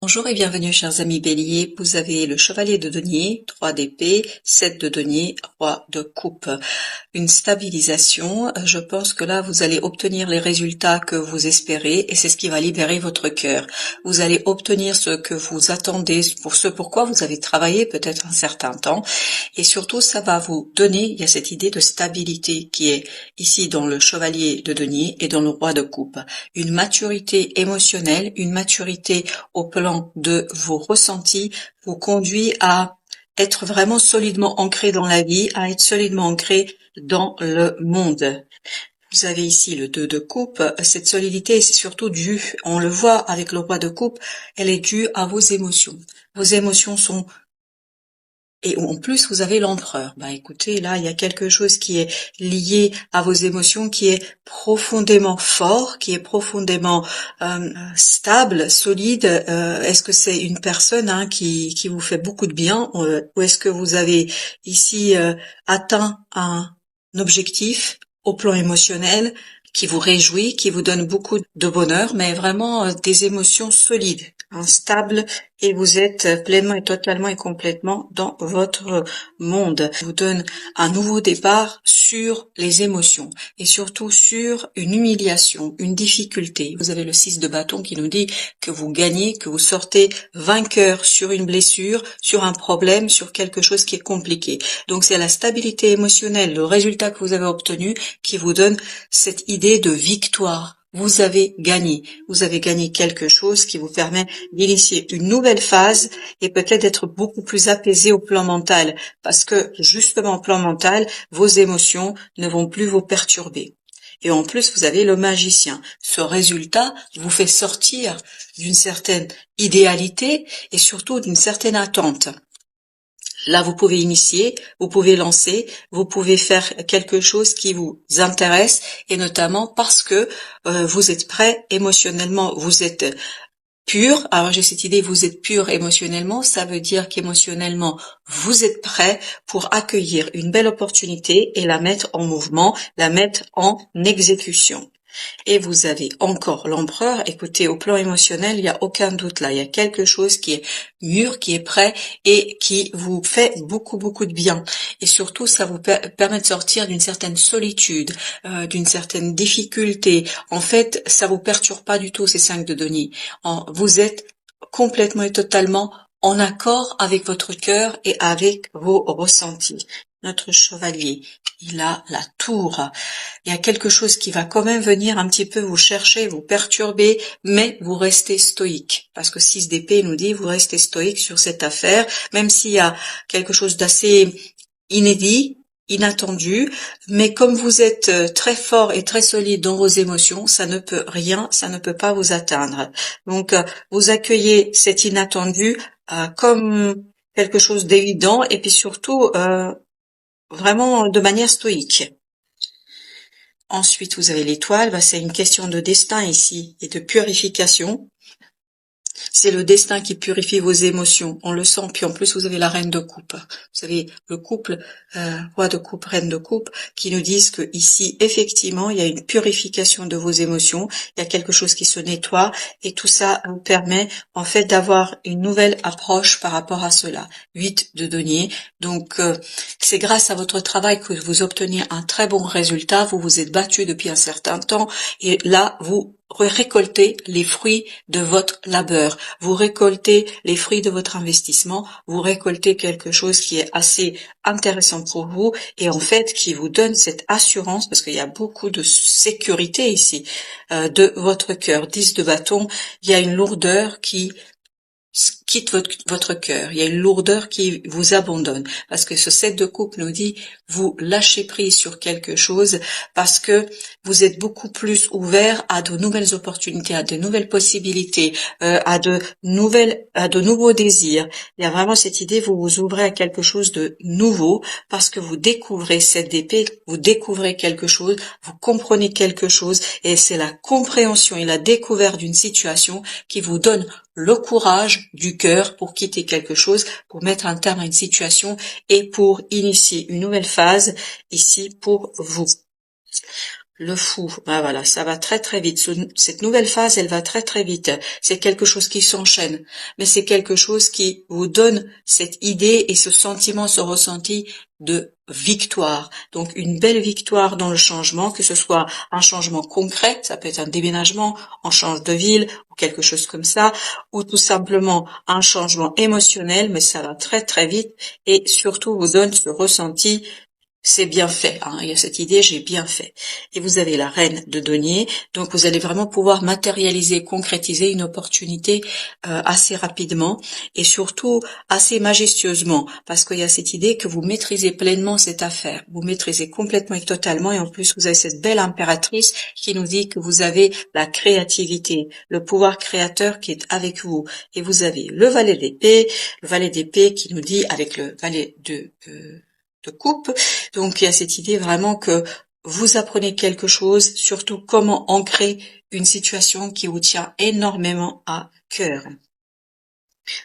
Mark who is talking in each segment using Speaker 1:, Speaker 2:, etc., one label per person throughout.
Speaker 1: Bonjour et bienvenue chers amis béliers, vous avez le chevalier de denier, 3 d'épée, 7 de denier, roi de coupe. Une stabilisation, je pense que là vous allez obtenir les résultats que vous espérez et c'est ce qui va libérer votre cœur. Vous allez obtenir ce que vous attendez, pour ce pourquoi vous avez travaillé peut-être un certain temps et surtout ça va vous donner, il y a cette idée de stabilité qui est ici dans le chevalier de denier et dans le roi de coupe. Une maturité émotionnelle, une maturité au plan de vos ressentis vous conduit à être vraiment solidement ancré dans la vie, à être solidement ancré dans le monde. Vous avez ici le 2 de coupe. Cette solidité est surtout due, on le voit avec le roi de coupe, elle est due à vos émotions. Vos émotions sont et en plus, vous avez l'empereur. Bah écoutez, là, il y a quelque chose qui est lié à vos émotions, qui est profondément fort, qui est profondément stable, solide. Est-ce que c'est une personne qui vous fait beaucoup de bien ou est-ce que vous avez ici atteint un objectif au plan émotionnel qui vous réjouit, qui vous donne beaucoup de bonheur, mais vraiment des émotions solides, stables, et vous êtes pleinement et totalement et complètement dans votre monde. Ça vous donne un nouveau départ sur les émotions et surtout sur une humiliation, une difficulté. Vous avez le 6 de bâton qui nous dit que vous gagnez, que vous sortez vainqueur sur une blessure, sur un problème, sur quelque chose qui est compliqué. Donc c'est la stabilité émotionnelle, le résultat que vous avez obtenu qui vous donne cette idée de victoire. Vous avez gagné quelque chose qui vous permet d'initier une nouvelle phase et peut-être d'être beaucoup plus apaisé au plan mental parce que justement au plan mental, vos émotions ne vont plus vous perturber. Et en plus, vous avez le magicien. Ce résultat vous fait sortir d'une certaine idéalité et surtout d'une certaine attente. Là, vous pouvez initier, vous pouvez lancer, vous pouvez faire quelque chose qui vous intéresse et notamment parce que vous êtes prêt émotionnellement, vous êtes pur. Alors j'ai cette idée, vous êtes pur émotionnellement, ça veut dire qu'émotionnellement, vous êtes prêt pour accueillir une belle opportunité et la mettre en mouvement, la mettre en exécution. Et vous avez encore l'empereur. Écoutez, au plan émotionnel, il n'y a aucun doute là. Il y a quelque chose qui est mûr, qui est prêt et qui vous fait beaucoup, beaucoup de bien. Et surtout, ça vous permet de sortir d'une certaine solitude, d'une certaine difficulté. En fait, ça vous perturbe pas du tout ces 5 de denier. Vous êtes complètement et totalement en accord avec votre cœur et avec vos ressentis. Notre chevalier, il a la tour. Il y a quelque chose qui va quand même venir un petit peu vous chercher, vous perturber, mais vous restez stoïque. Parce que 6 d'épée nous dit, vous restez stoïque sur cette affaire, même s'il y a quelque chose d'assez inédit, inattendu, mais comme vous êtes très fort et très solide dans vos émotions, ça ne peut pas vous atteindre. Donc, vous accueillez cet inattendu comme quelque chose d'évident et puis surtout vraiment de manière stoïque. Ensuite, vous avez l'étoile, c'est une question de destin ici et de purification. C'est le destin qui purifie vos émotions, on le sent. Puis en plus, vous avez la reine de coupe. Vous savez, le couple, roi de coupe, reine de coupe, qui nous disent que ici, effectivement, il y a une purification de vos émotions. Il y a quelque chose qui se nettoie et tout ça vous permet en fait d'avoir une nouvelle approche par rapport à cela. 8 de denier. Donc, c'est grâce à votre travail que vous obtenez un très bon résultat. Vous vous êtes battu depuis un certain temps et là, vous récoltez les fruits de votre labeur, vous récoltez les fruits de votre investissement, vous récoltez quelque chose qui est assez intéressant pour vous et en fait qui vous donne cette assurance, parce qu'il y a beaucoup de sécurité ici, de votre cœur. 10 de bâton, il y a une lourdeur qui quitte votre cœur, il y a une lourdeur qui vous abandonne, parce que ce 7 de coupe nous dit, vous lâchez prise sur quelque chose, parce que vous êtes beaucoup plus ouvert à de nouvelles opportunités, à de nouvelles possibilités, à de nouveaux désirs. Il y a vraiment cette idée, vous vous ouvrez à quelque chose de nouveau, parce que vous découvrez cette épée, vous découvrez quelque chose, vous comprenez quelque chose, et c'est la compréhension et la découverte d'une situation qui vous donne le courage du cœur pour quitter quelque chose, pour mettre un terme à une situation et pour initier une nouvelle phase ici pour vous. Le fou, bah voilà, ça va très très vite. Cette nouvelle phase, elle va très très vite. C'est quelque chose qui s'enchaîne, mais c'est quelque chose qui vous donne cette idée et ce sentiment, ce ressenti de victoire. Donc une belle victoire dans le changement, que ce soit un changement concret, ça peut être un déménagement, on change de ville ou quelque chose comme ça, ou tout simplement un changement émotionnel, mais ça va très très vite et surtout vous donne ce ressenti c'est bien fait, hein. Il y a cette idée, j'ai bien fait. Et vous avez la reine de denier, donc vous allez vraiment pouvoir matérialiser, concrétiser une opportunité assez rapidement et surtout assez majestueusement, parce qu'il y a cette idée que vous maîtrisez pleinement cette affaire, vous maîtrisez complètement et totalement, et en plus vous avez cette belle impératrice qui nous dit que vous avez la créativité, le pouvoir créateur qui est avec vous, et vous avez le valet d'épée qui nous dit avec le valet de coupe. Donc il y a cette idée vraiment que vous apprenez quelque chose, surtout comment ancrer une situation qui vous tient énormément à cœur.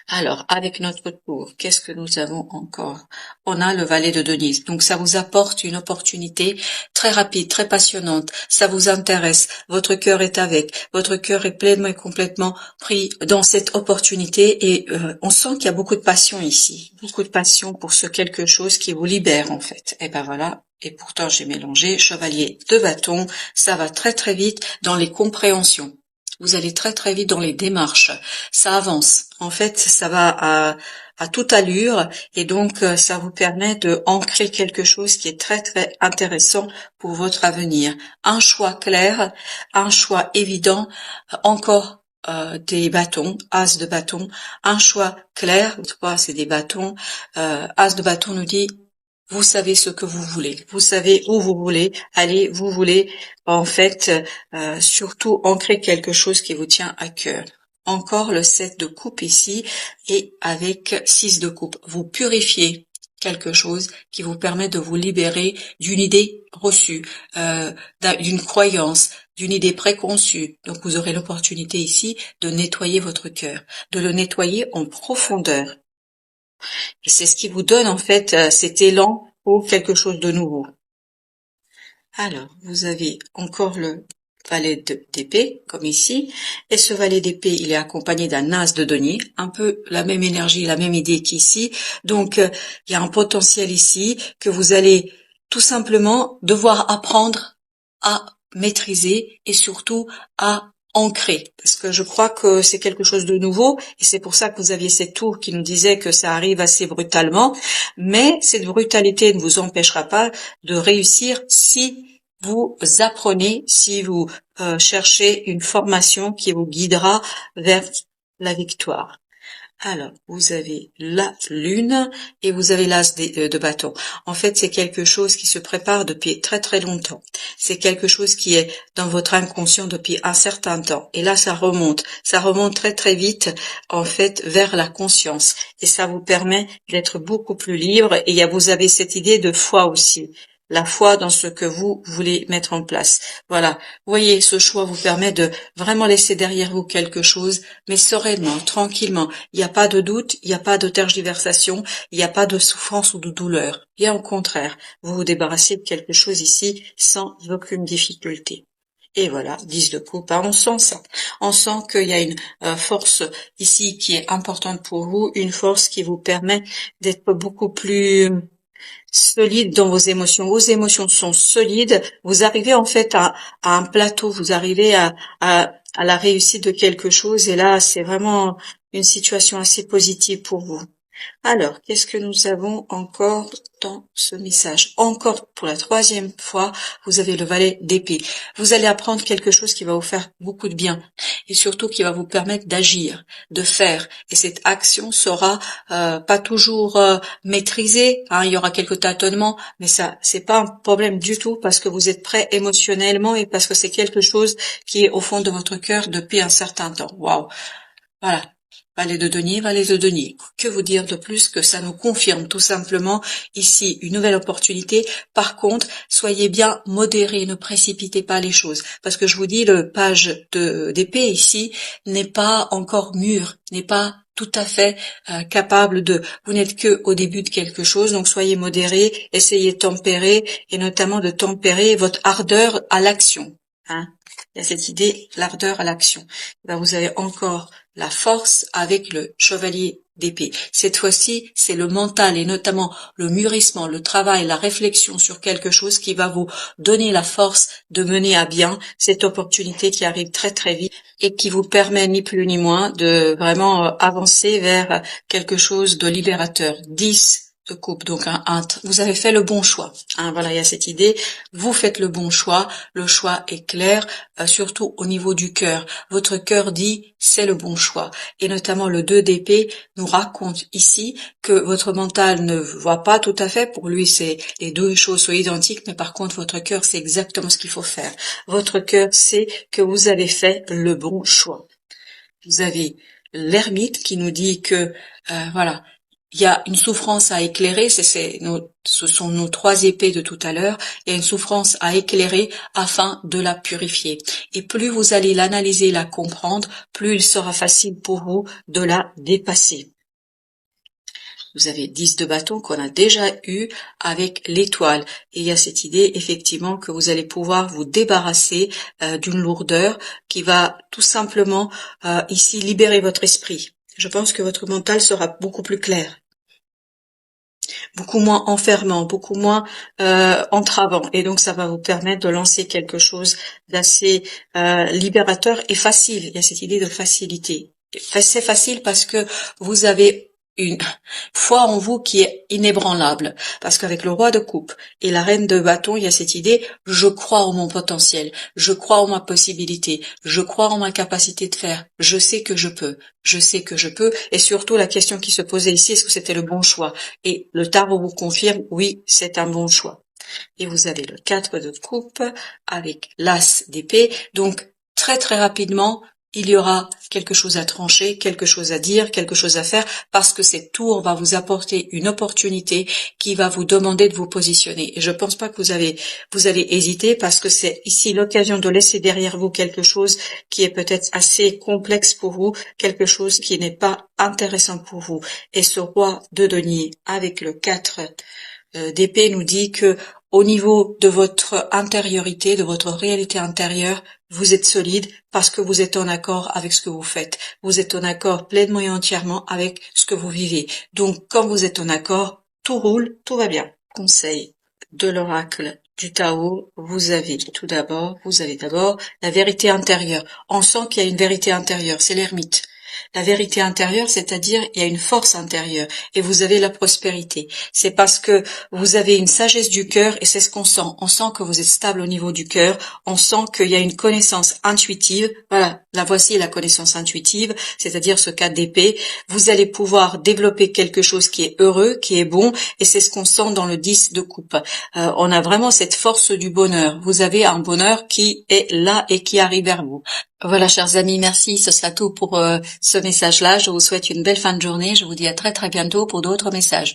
Speaker 1: Alors, avec notre tour, qu'est-ce que nous avons encore? On a le valet de Denise. Donc, ça vous apporte une opportunité très rapide, très passionnante. Ça vous intéresse. Votre cœur est avec. Votre cœur est pleinement et complètement pris dans cette opportunité et on sent qu'il y a beaucoup de passion ici. Beaucoup de passion pour ce quelque chose qui vous libère, en fait. Et ben voilà. Et pourtant, j'ai mélangé chevalier de bâton. Ça va très très vite dans les compréhensions. Vous allez très très vite dans les démarches. Ça avance. En fait, ça va à toute allure et donc ça vous permet de ancrer quelque chose qui est très très intéressant pour votre avenir. Un choix clair, un choix évident, encore des bâtons, as de bâton, un choix clair, trois c'est des bâtons, as de bâton nous dit vous savez ce que vous voulez, vous savez où vous voulez aller, vous voulez en fait surtout ancrer quelque chose qui vous tient à cœur. Encore le 7 de coupe ici et avec 6 de coupe. Vous purifiez quelque chose qui vous permet de vous libérer d'une idée reçue, d'une croyance, d'une idée préconçue. Donc vous aurez l'opportunité ici de nettoyer votre cœur, de le nettoyer en profondeur. Et c'est ce qui vous donne en fait cet élan pour quelque chose de nouveau. Alors, vous avez encore le valet d'épée, comme ici, et ce valet d'épée, il est accompagné d'un as de denier, un peu la même énergie, la même idée qu'ici. Donc, il y a un potentiel ici que vous allez tout simplement devoir apprendre à maîtriser et surtout à ancrer, parce que je crois que c'est quelque chose de nouveau, et c'est pour ça que vous aviez cette tour qui nous disait que ça arrive assez brutalement, mais cette brutalité ne vous empêchera pas de réussir si vous apprenez, si vous cherchez une formation qui vous guidera vers la victoire. Alors, vous avez la lune et vous avez l'as de bâton. En fait, c'est quelque chose qui se prépare depuis très très longtemps. C'est quelque chose qui est dans votre inconscient depuis un certain temps. Et là, ça remonte très très vite, en fait, vers la conscience. Et ça vous permet d'être beaucoup plus libre. Et vous avez cette idée de foi aussi. La foi dans ce que vous voulez mettre en place. Voilà. Vous voyez, ce choix vous permet de vraiment laisser derrière vous quelque chose, mais sereinement, tranquillement. Il n'y a pas de doute, il n'y a pas de tergiversation, il n'y a pas de souffrance ou de douleur. Bien au contraire, vous vous débarrassez de quelque chose ici sans aucune difficulté. Et voilà, 10 de coupe, hein, on sent ça. On sent qu'il y a une force ici qui est importante pour vous, une force qui vous permet d'être beaucoup plus solide dans vos émotions. Vos émotions sont solides. Vous arrivez en fait à un plateau. Vous arrivez à la réussite de quelque chose. Et là, c'est vraiment une situation assez positive pour vous. Alors, qu'est-ce que nous avons encore dans ce message? Encore pour la troisième fois, vous avez le valet d'épée. Vous allez apprendre quelque chose qui va vous faire beaucoup de bien et surtout qui va vous permettre d'agir, de faire. Et cette action sera pas toujours maîtrisée. Hein, il y aura quelques tâtonnements, mais ça, c'est pas un problème du tout parce que vous êtes prêt émotionnellement et parce que c'est quelque chose qui est au fond de votre cœur depuis un certain temps. Waouh! Voilà. Valet de denier, valet de denier. Que vous dire de plus que ça nous confirme tout simplement ici une nouvelle opportunité. Par contre, soyez bien modérés, ne précipitez pas les choses. Parce que je vous dis, le page d'épée ici n'est pas encore mûr, n'est pas tout à fait capable de... Vous n'êtes que au début de quelque chose, donc soyez modérés, essayez de tempérer, et notamment de tempérer votre ardeur à l'action. Hein. Il y a cette idée, l'ardeur à l'action. Ben, vous avez encore la force avec le chevalier d'épée. Cette fois-ci, c'est le mental et notamment le mûrissement, le travail, la réflexion sur quelque chose qui va vous donner la force de mener à bien cette opportunité qui arrive très très vite et qui vous permet ni plus ni moins de vraiment avancer vers quelque chose de libérateur. 10 de coupe, donc vous avez fait le bon choix. Hein, voilà, il y a cette idée. Vous faites le bon choix. Le choix est clair, surtout au niveau du cœur. Votre cœur dit c'est le bon choix. Et notamment le 2 d'épée nous raconte ici que votre mental ne voit pas tout à fait. Pour lui, c'est les deux choses sont identiques, mais par contre, votre cœur sait exactement ce qu'il faut faire. Votre cœur sait que vous avez fait le bon choix. Vous avez l'ermite qui nous dit que voilà, il y a une souffrance à éclairer, ce sont nos 3 épées de tout à l'heure, il y a une souffrance à éclairer afin de la purifier. Et plus vous allez l'analyser, la comprendre, plus il sera facile pour vous de la dépasser. Vous avez 10 de bâton qu'on a déjà eu avec l'étoile. Et il y a cette idée, effectivement, que vous allez pouvoir vous débarrasser d'une lourdeur qui va tout simplement ici libérer votre esprit. Je pense que votre mental sera beaucoup plus clair, beaucoup moins enfermant, beaucoup moins entravant. Et donc, ça va vous permettre de lancer quelque chose d'assez libérateur et facile. Il y a cette idée de facilité. C'est facile parce que vous avez une foi en vous qui est inébranlable. Parce qu'avec le roi de coupe et la reine de bâton, il y a cette idée, je crois en mon potentiel, je crois en ma possibilité, je crois en ma capacité de faire, je sais que je peux, je sais que je peux. Et surtout, la question qui se posait ici, est-ce que c'était le bon choix? Et le tarot vous confirme, oui, c'est un bon choix. Et vous avez le 4 de coupe avec l'as d'épée. Donc, très très rapidement, il y aura quelque chose à trancher, quelque chose à dire, quelque chose à faire, parce que cette tour va vous apporter une opportunité qui va vous demander de vous positionner. Et je pense pas que vous allez hésiter, parce que c'est ici l'occasion de laisser derrière vous quelque chose qui est peut-être assez complexe pour vous, quelque chose qui n'est pas intéressant pour vous. Et ce roi de denier avec le 4 d'épée nous dit que au niveau de votre intériorité, de votre réalité intérieure, vous êtes solide parce que vous êtes en accord avec ce que vous faites. Vous êtes en accord pleinement et entièrement avec ce que vous vivez. Donc, quand vous êtes en accord, tout roule, tout va bien. Conseil de l'oracle du Tao, vous avez d'abord la vérité intérieure. On sent qu'il y a une vérité intérieure, c'est l'ermite. La vérité intérieure, c'est-à-dire il y a une force intérieure et vous avez la prospérité. C'est parce que vous avez une sagesse du cœur et c'est ce qu'on sent. On sent que vous êtes stable au niveau du cœur. On sent qu'il y a une connaissance intuitive. Voilà, la voici la connaissance intuitive, c'est-à-dire ce 4 d'épée. Vous allez pouvoir développer quelque chose qui est heureux, qui est bon et c'est ce qu'on sent dans le 10 de coupe. On a vraiment cette force du bonheur. Vous avez un bonheur qui est là et qui arrive vers vous. Voilà, chers amis, merci. Ce sera tout pour ce message-là. Je vous souhaite une belle fin de journée. Je vous dis à très très bientôt pour d'autres messages.